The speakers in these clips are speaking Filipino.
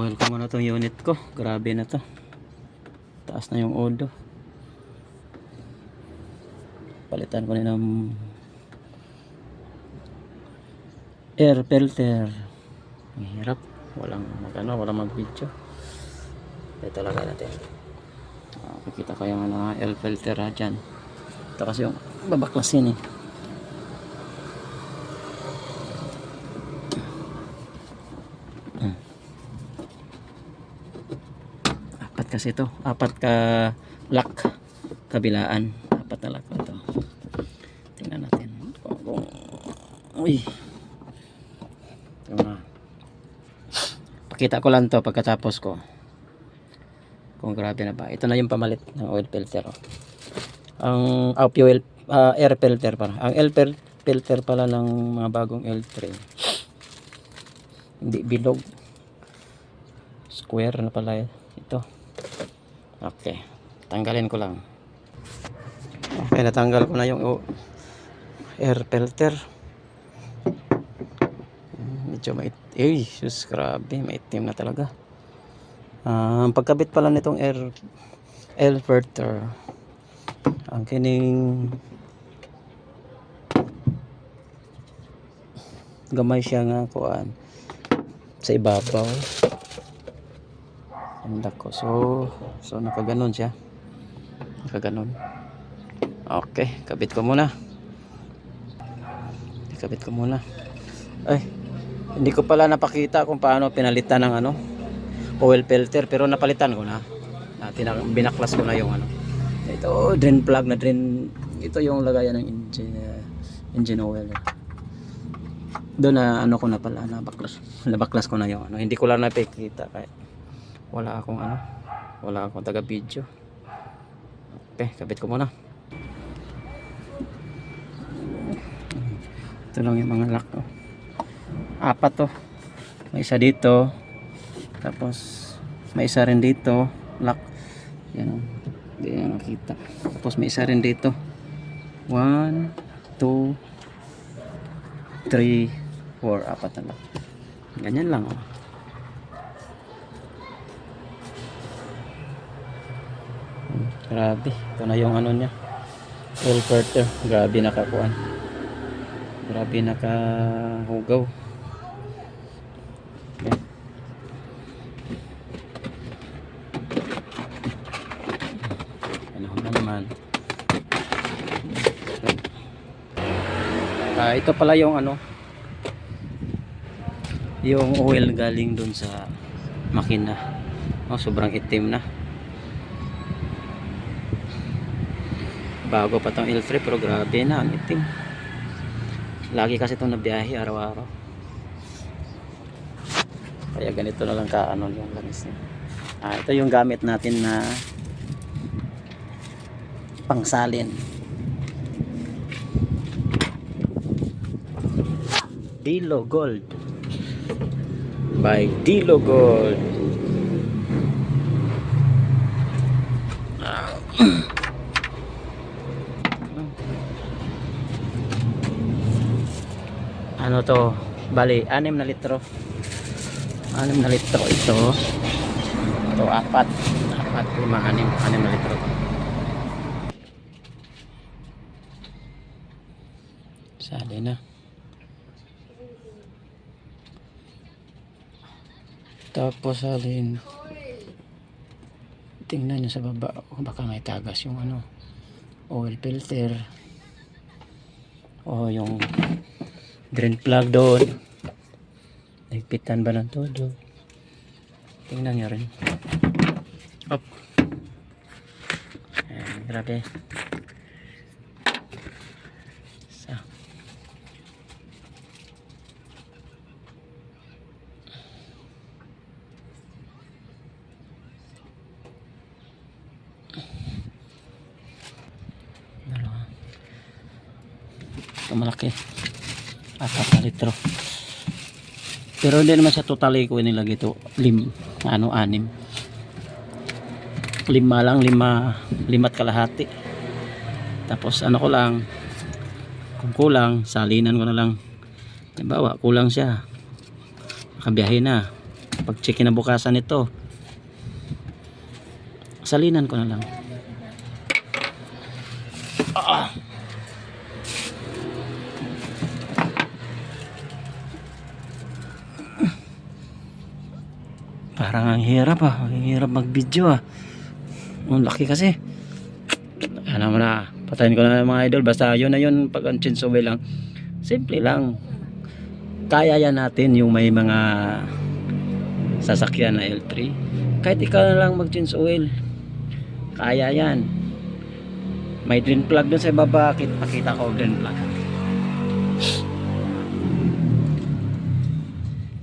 Oil ko muna tong unit ko. Grabe na to. Taas na yung odo. Palitan ko na ng air filter. Ang hirap. Walang mag-video. Ito talaga natin. Pakita ko yung air filter dyan. Ito kasi yung babaklasin eh. Apat kasi ito. Apat ka lock. Kabilaan. Apat na lock ito. Tingnan natin. Uy. Ito na. Pakita ko lang to pagkatapos ko. Kung grabe na ba. Ito na yung pamalit ng oil filter. Ang fuel, air filter para. Ang air filter pala ng mga bagong L3. Hindi bilog. Square na pala ito. Okay. Tanggalin ko lang. Okay, natanggal ko na yung air filter. Medyo mait. Eh, sus, grabe. Maitim na talaga. Ang pagkabit pala nitong air filter. Ang kining gamay siya nga kuan sa ibabaw. Ang dako. So nakaganon siya. Nakaganon. Okay, kabit ko muna. Kabit ko muna. Ay, hindi ko pala napakita kung paano pinalitan ng oil filter, pero napalitan ko na. Binaklas ko na yung ito, drain plug na drain. Ito yung lagayan ng engine oil. Doon na ko na pala nabaklas ko na yung hindi ko lang napikita kahit wala akong taga video. Okay, kabit ko muna. Ito lang yung mga lock. Apat to. May isa dito. Tapos may isa rin dito. Lock. Yan. Hindi na nakita. Tapos may isa rin dito. 1, 2, 3, 4. Apat na lock. Ganyan lang. Grabe. Ito na yung niya. Oil filter. Grabe nakakuan. Grabe nakahugaw. Okay. Ano na naman. Ito pala yung yung oil galing dun sa makina. Sobrang itim na. Bago pa tong L3 pero grabe na ang itim. Lagi kasi itong nabiyahe araw-araw. Kaya ganito na lang yung langis niya. Ito yung gamit natin na pangsalin. Dilo Gold by Dilo Gold. To, bali 6 na litro. 6 na litro ito. Ito 4, 5, 6 na litro. Sali na. Tapos salin. Tingnan nyo sa baba. Baka may tagas yung oil filter. O yung drain plug doon. Nagpitan ba ng todo? Tingnan nyo rin. Op. Ayan, grabe. So. Dalawa. Ito malaki. 4 na litro. Pero hindi naman sa totally ko nilagay ito 6. 5 lang, 5 kalahati. Tapos ko lang, kung kulang salinan ko na lang. Halimbawa kulang siya, nakabiyahe na, pag check kinabukasan nito, salinan ko na lang. Parang ang hirap ang hirap mag video ang laki kasi. Ano mo na, patayin ko na mga idol, basta yun na yun. Pag ang chainsaw lang, simple lang, kaya yan natin. Yung may mga sasakyan na L3, kahit ikaw na lang mag chainsaw oil, kaya yan. May drain plug dun sa baba, pakita ko drain plug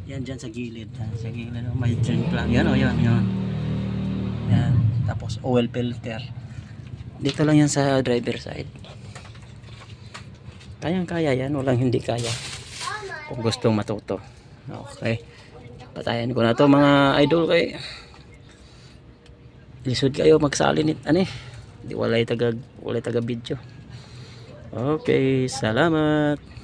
yan dyan sa gilid, may drain plug yan, yan. Tapos oil filter dito lang yan sa driver side. Kayang kaya yan, walang hindi kaya kung gustong matuto. Okay, patayan ko na to mga idol. Kay lisod kayo magsalinit di walay taga video. Okay, salamat.